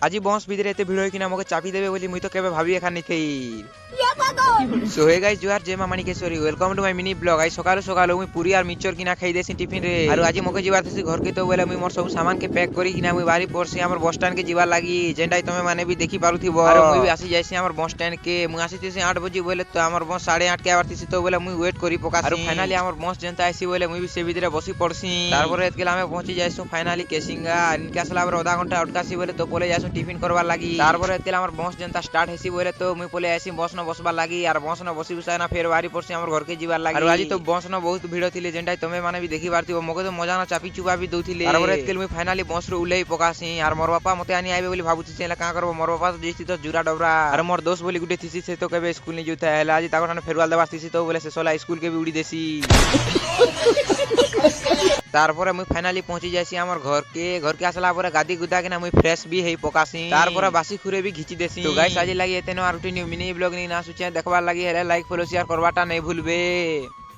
আজি বস ভিতরে এতে ভিড় কিনা আমাকে চাপি দেবে বলি মুই তো কেবে ভাবি এখানে থেই। সো হে গাইস জুহার জয় মা Manikeshwari, welcome to my mini blog. আই সকাল সকাল মুই পুরি আর মিক্সচর কিনা খাই দেছি টিফিন রে। আর আজি মকে যাবার থিসি ঘরকে তো বলে মুই মোর সব সামান কে প্যাক করি কিনা মুই বাড়ি পড়ছি আমার বস স্ট্যান্ড কে যাবার লাগি, যেটাই তুমি মানে বি দেখি পারুথিব। আর মুই বি আসি যাইছি আমার বস স্ট্যান্ড কে, মুই আসিতেছি 8 বাজে বলে তো আমার বস 8:30 কে আবার থিসি তো বলে মুই ওয়েট করি পকাছি। আর ফাইনালি আমার বস যেনতা আইছি বলে মুই বি সে ভিতরে বসি পড়ছি। তারপরে এতকেলা আমি পৌঁছি যাইছু ফাইনালি কেসিঙ্গা। আর ইনকে আসলে আবার আধা ঘন্টা আটকাছি বলে তো পলে যাইছু টিফিন করবার লাগি। তারপরে এতকেলা আমার বস যেনতা স্টার্ট হেসি বলে তো মুই পলে আইছি বস ন বসবার লাগি। আর বস ন বসি বসায় না ফের বাড়ি পড়ছি আমার ঘরকে যাবার লাগি। আর আজি তো বস ন বহুত ভিড় থিলে, যেনটাই তুমি মানে বি দেখি পারতিব। মকে তো মজা না চাপি চুপা বি দউথিলে। তারপরে এতকেল মুই ফাইনালি বস রে উলেই পকাছি। আর মোর বাপা মতে আনি আইবে বলি ভাবুছি এলা কা করব। মোর বাপা তো যেছি তো জুরা ডবরা। আর মোর দোস্ত বলি গুটে থিসি সে তো কেবে স্কুল নি জুতা হেলা আজি তাকর না ফেরওয়াল দেবার থিসি তো বলে সে সোলা স্কুল কে বি উড়ি দেছি। তারপরে মুই ফাইনালি পৌঁছি যাইছি আমার ঘরকে আসলা পরে গাদি গুদা কিনা মুই ফ্রেশ বি হেই পকাছি। তারপরে বাসি খুরে বি ঘিচি দেছি। তো গাইস আজি লাগি এতে নো আর মিনি ব্লগ নি না সুচে দেখবার লাগি হেলে লাইক ফলো শেয়ার করবাটা নাই ভুলবে।